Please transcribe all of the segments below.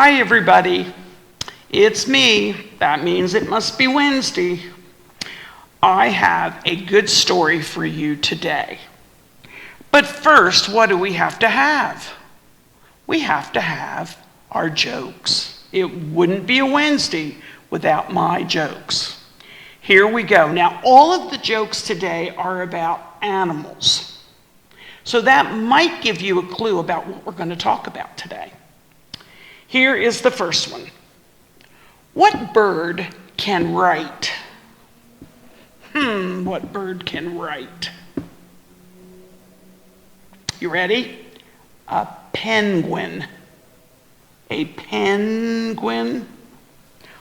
Hi, everybody. It's me. That means it must be Wednesday. I have a good story for you today. But first, what do we have to have? We have to have our jokes. It wouldn't be a Wednesday without my jokes. Here we go. Now, all of the jokes today are about animals. So that might give you a clue about what we're going to talk about today. Here is the first one. What bird can write? What bird can write? You ready? A penguin. A penguin?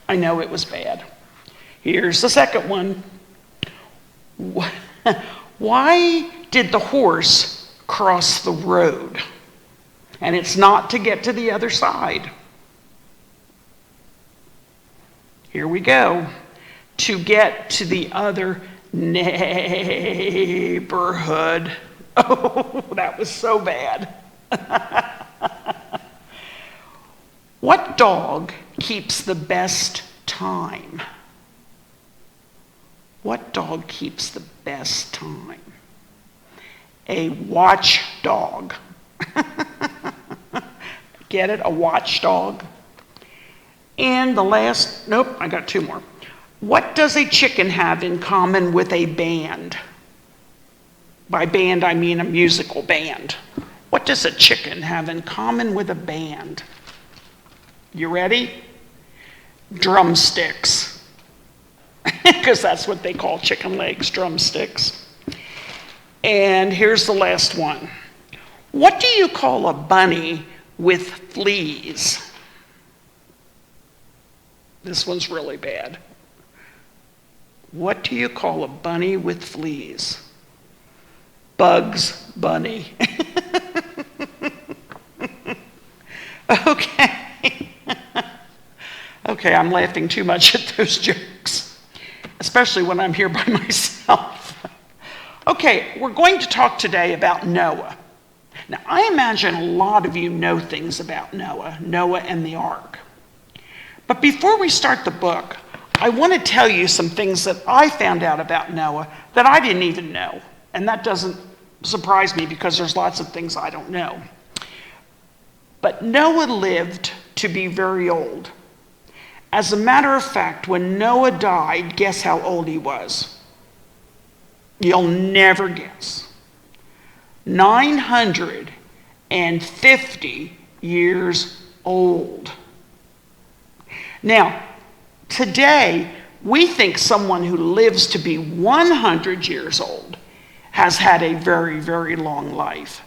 I know it was bad. Here's the second one. Why did the horse cross the road? And it's not to get to the other side. Here we go. To get to the other neighborhood. Oh, that was so bad. What dog keeps the best time? What dog keeps the best time? A watchdog. Get it? A watchdog. And the last, nope, I got two more. What does a chicken have in common with a band? By band, I mean a musical band. What does a chicken have in common with a band? You ready? Drumsticks. Because that's what they call chicken legs, drumsticks. And here's the last one. What do you call a bunny with fleas? This one's really bad. What do you call a bunny with fleas? Bugs Bunny. Okay. Okay, I'm laughing too much at those jokes, especially when I'm here by myself. Okay, we're going to talk today about Noah. Now, I imagine a lot of you know things about Noah and the ark. But before we start the book, I want to tell you some things that I found out about Noah that I didn't even know. And that doesn't surprise me because there's lots of things I don't know. But Noah lived to be very old. As a matter of fact, when Noah died, guess how old he was? You'll never guess. 950 years old. Now, today, we think someone who lives to be 100 years old has had a very, very long life.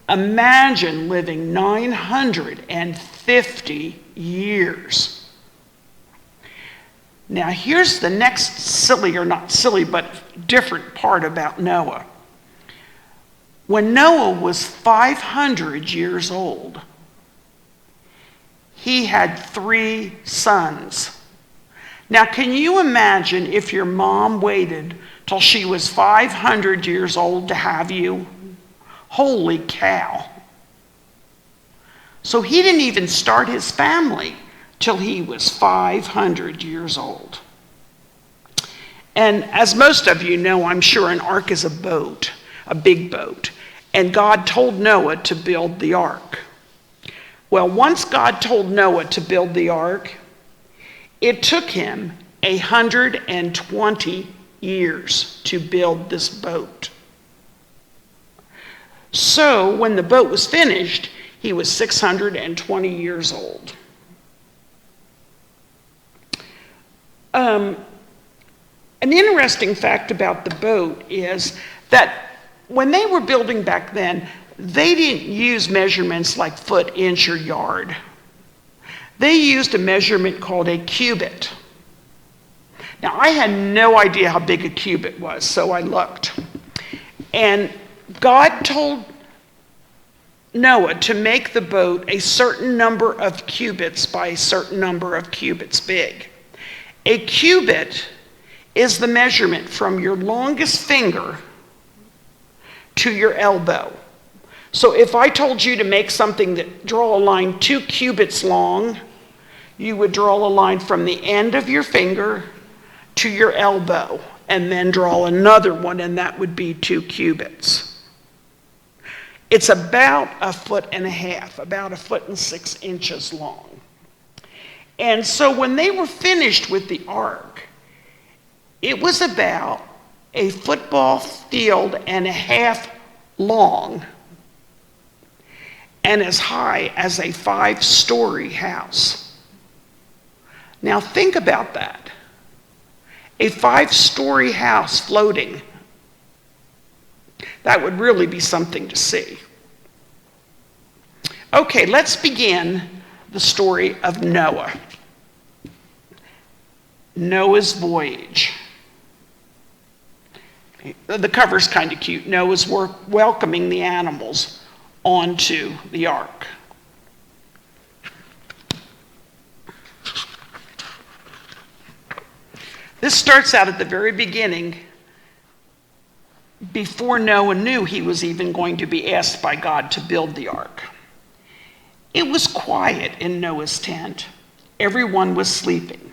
Imagine living 950 years. Now, here's the next silly, or not silly, but different part about Noah. When Noah was 500 years old, he had 3 sons. Now, can you imagine if your mom waited till she was 500 years old to have you? Holy cow. So he didn't even start his family till he was 500 years old. And as most of you know, I'm sure an ark is a boat, a big boat. And God told Noah to build the ark. Well, once God told Noah to build the ark, it took him 120 years to build this boat. So when the boat was finished, he was 620 years old. An interesting fact about the boat is that when they were building back then, they didn't use measurements like foot, inch, or yard. They used a measurement called a cubit. Now, I had no idea how big a cubit was, so I looked. And God told Noah to make the boat a certain number of cubits by a certain number of cubits big. A cubit is the measurement from your longest finger to your elbow. So if I told you to make something that draw a line 2 cubits long, You would draw a line from the end of your finger to your elbow, and then draw another one, and that would be 2 cubits. It's about 1.5 feet, about 1.6 feet long. And so when they were finished with the ark, it was about a football field and a half long and as high as a 5-story house. Now think about that. A 5-story house floating. That would really be something to see. Okay, let's begin the story of Noah. Noah's voyage. The cover's kind of cute. Noah's welcoming the animals onto the ark. This starts out at the very beginning, before Noah knew he was even going to be asked by God to build the ark. It was quiet in Noah's tent. Everyone was sleeping.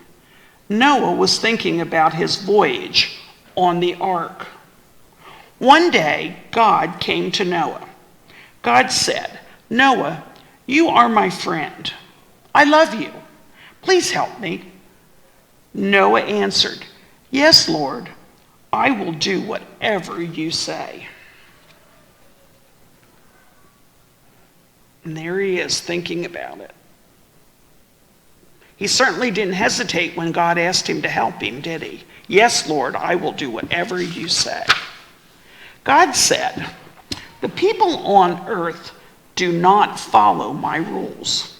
Noah was thinking about his voyage on the ark. One day, God came to Noah. God said, "Noah, you are my friend. I love you. Please help me." Noah answered, "Yes, Lord, I will do whatever you say." And there he is thinking about it. He certainly didn't hesitate when God asked him to help him, did he? "Yes, Lord, I will do whatever you say." God said, "The people on earth do not follow my rules.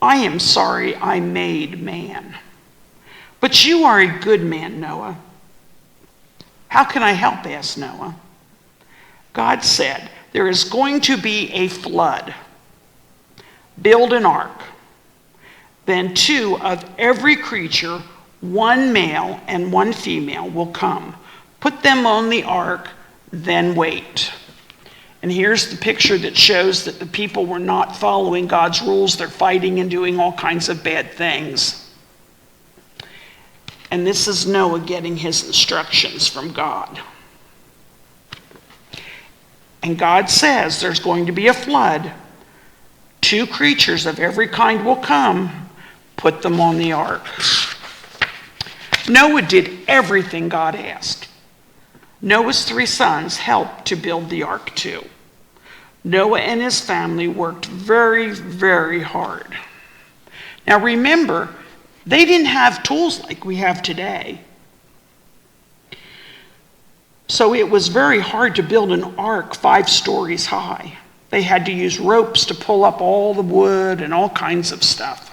I am sorry I made man. But you are a good man, Noah." "How can I help?" asked Noah. God said, "There is going to be a flood. Build an ark. Then 2 of every creature, 1 male and 1 female, will come. Put them on the ark, then wait." And here's the picture that shows that the people were not following God's rules. They're fighting and doing all kinds of bad things. And this is Noah getting his instructions from God. And God says there's going to be a flood. 2 creatures of every kind will come. Put them on the ark. Noah did everything God asked. Noah's 3 sons helped to build the ark too. Noah and his family worked very, very hard. Now remember, they didn't have tools like we have today. So it was very hard to build an ark 5 stories high. They had to use ropes to pull up all the wood and all kinds of stuff.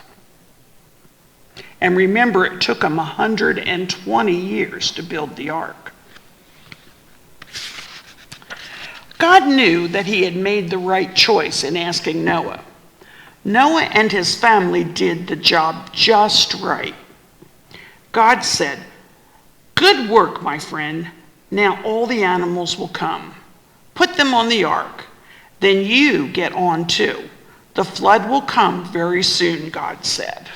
And remember, it took them 120 years to build the ark. God knew that he had made the right choice in asking Noah. Noah and his family did the job just right. God said, "Good work, my friend. Now all the animals will come. Put them on the ark. Then you get on too. The flood will come very soon," God said.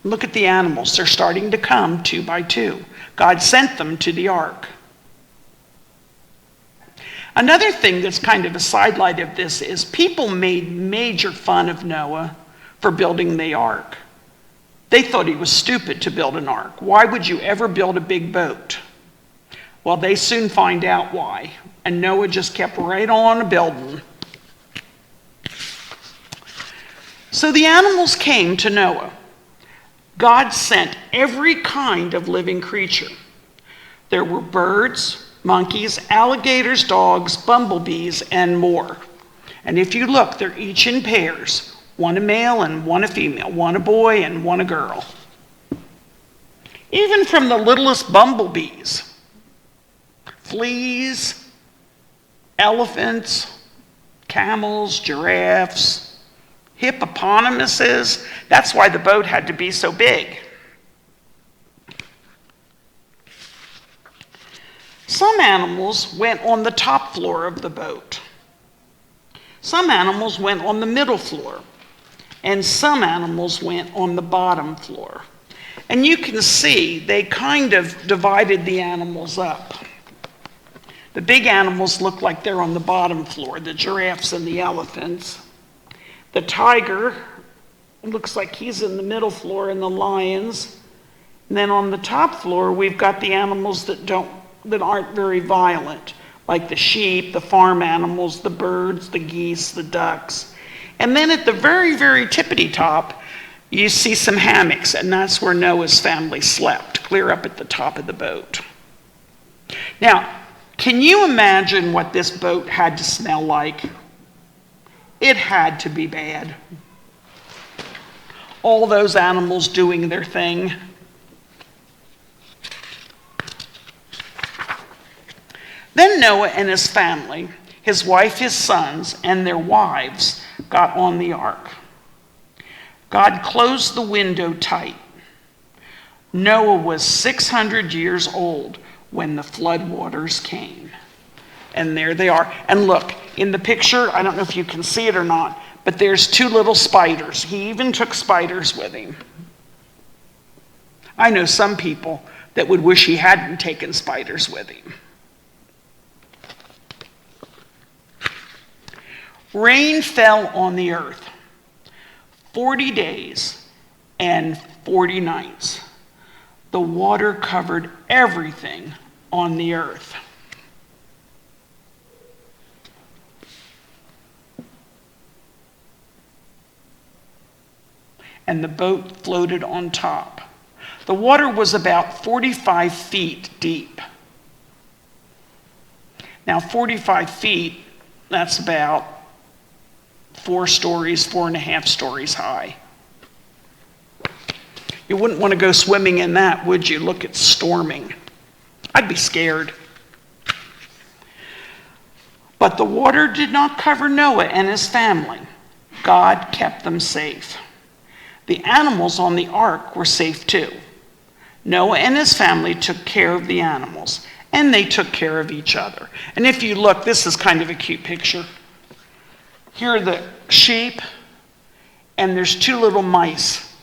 Look at the animals. They're starting to come 2 by 2. God sent them to the ark. Another thing that's kind of a sidelight of this is people made major fun of Noah for building the ark. They thought he was stupid to build an ark. Why would you ever build a big boat? Well, they soon find out why. And Noah just kept right on building. So the animals came to Noah. God sent every kind of living creature. There were birds, monkeys, alligators, dogs, bumblebees, and more. And if you look, they're each in pairs. 1 a male and 1 a female. 1 a boy and 1 a girl. Even from the littlest bumblebees, fleas, elephants, camels, giraffes, hippopotamuses. That's why the boat had to be so big. Some animals went on the top floor of the boat. Some animals went on the middle floor. and some animals went on the bottom floor. And you can see they kind of divided the animals up. The big animals look like they're on the bottom floor, the giraffes and the elephants. The tiger looks like he's in the middle floor, and the lions. And then on the top floor, we've got the animals that aren't very violent, like the sheep, the farm animals, the birds, the geese, the ducks. And then at the very, very tippity top, you see some hammocks, and that's where Noah's family slept, clear up at the top of the boat. Now, can you imagine what this boat had to smell like? It had to be bad. All those animals doing their thing. Then Noah and his family, his wife, his sons, and their wives got on the ark. God closed the window tight. Noah was 600 years old when the flood waters came. And there they are. And look, in the picture, I don't know if you can see it or not, but there's two little spiders. He even took spiders with him. I know some people that would wish he hadn't taken spiders with him. Rain fell on the earth 40 days and 40 nights. The water covered everything on the earth. And the boat floated on top. The water was about 45 feet deep. Now, 45 feet, that's about 4 stories, 4.5 stories high. You wouldn't want to go swimming in that, would you? Look, it's storming. I'd be scared. But the water did not cover Noah and his family. God kept them safe. The animals on the ark were safe too. Noah and his family took care of the animals, and they took care of each other. And if you look, this is kind of a cute picture. Here are the sheep, and there's 2 little mice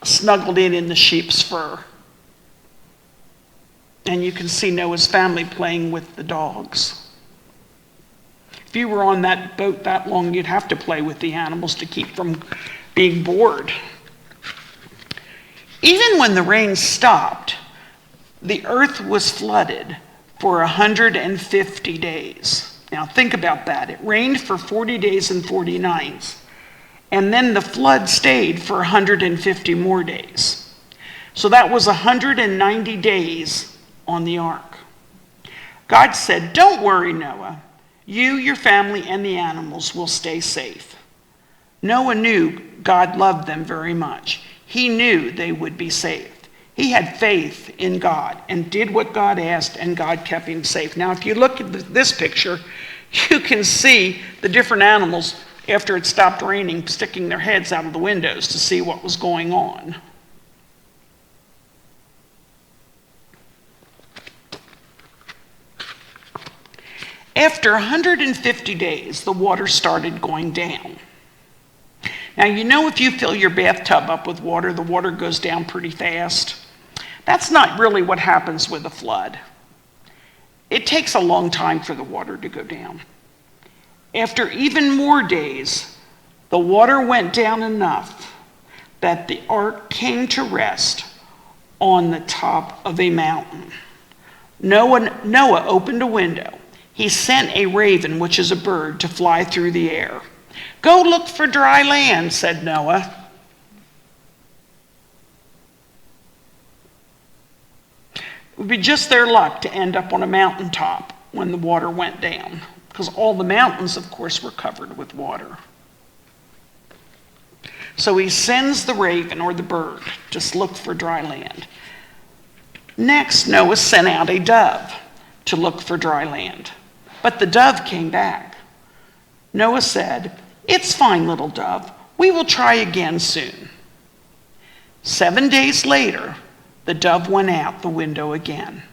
snuggled in the sheep's fur. And you can see Noah's family playing with the dogs. If you were on that boat that long, you'd have to play with the animals to keep from being bored. Even when the rain stopped, the earth was flooded for 150 days. Now think about that. It rained for 40 days and 40 nights. And then the flood stayed for 150 more days. So that was 190 days on the ark. God said, "Don't worry, Noah. You, your family, and the animals will stay safe." Noah knew God loved them very much. He knew they would be saved. He had faith in God and did what God asked, and God kept him safe. Now, if you look at this picture, you can see the different animals, after it stopped raining, sticking their heads out of the windows to see what was going on. After 150 days, the water started going down. Now, you know, if you fill your bathtub up with water, the water goes down pretty fast. That's not really what happens with a flood. It takes a long time for the water to go down. After even more days, the water went down enough that the ark came to rest on the top of a mountain. Noah opened a window. He sent a raven, which is a bird, to fly through the air. "Go look for dry land," said Noah. It would be just their luck to end up on a mountaintop when the water went down, because all the mountains, of course, were covered with water. So he sends the raven, or the bird, to look for dry land. Next, Noah sent out a dove to look for dry land. But the dove came back. Noah said, "It's fine, little dove. We will try again soon." 7 days later, the dove went out the window again.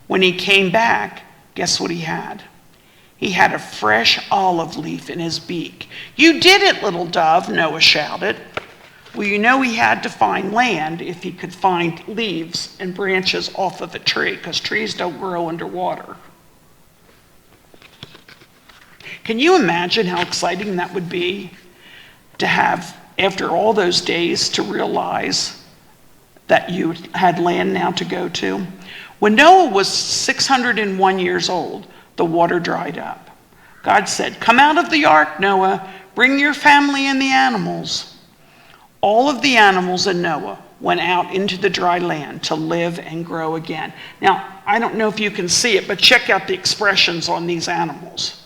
When he came back, guess what he had? He had a fresh olive leaf in his beak. "You did it, little dove," Noah shouted. Well, you know he had to find land if he could find leaves and branches off of a tree, because trees don't grow underwater. Can you imagine how exciting that would be to have, after all those days, to realize that you had land now to go to? When Noah was 601 years old, the water dried up. God said, "Come out of the ark, Noah. Bring your family and the animals." All of the animals in Noah went out into the dry land to live and grow again. Now, I don't know if you can see it, but check out the expressions on these animals.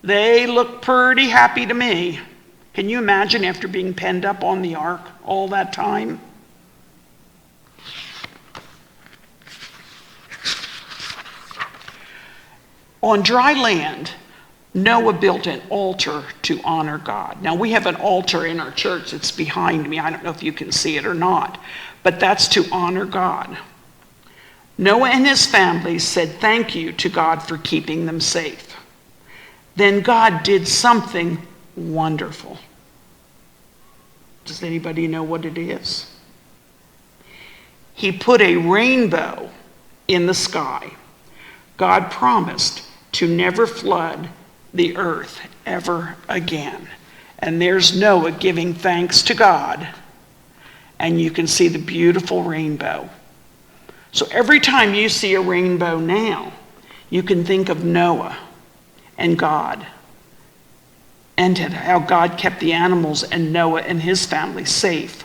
They look pretty happy to me. Can you imagine after being penned up on the ark all that time? On dry land, Noah built an altar to honor God. Now, we have an altar in our church. It's behind me. I don't know if you can see it or not, but that's to honor God. Noah and his family said thank you to God for keeping them safe. Then God did something wonderful. Does anybody know what it is? He put a rainbow in the sky. God promised to never flood the earth ever again. And there's Noah giving thanks to God. And you can see the beautiful rainbow. So every time you see a rainbow now, you can think of Noah and God, and how God kept the animals and Noah and his family safe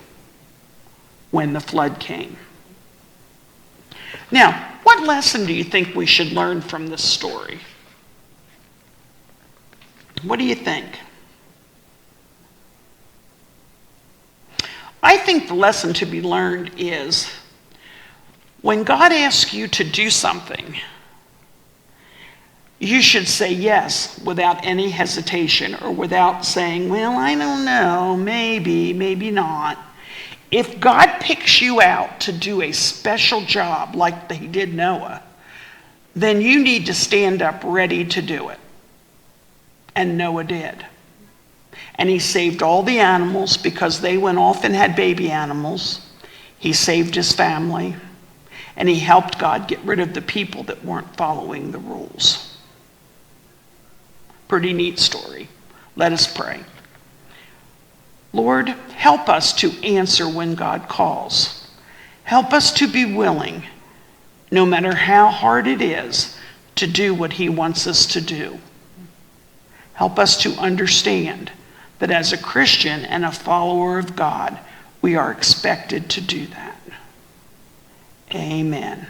when the flood came. Now, what lesson do you think we should learn from this story? What do you think? I think the lesson to be learned is when God asks you to do something, you should say yes without any hesitation or without saying, well, I don't know, maybe, maybe not. If God picks you out to do a special job like he did Noah, then you need to stand up ready to do it. And Noah did. And he saved all the animals because they went off and had baby animals. He saved his family. And he helped God get rid of the people that weren't following the rules. Pretty neat story. Let us pray. Lord, help us to answer when God calls. Help us to be willing, no matter how hard it is, to do what he wants us to do. Help us to understand that as a Christian and a follower of God, we are expected to do that. Amen.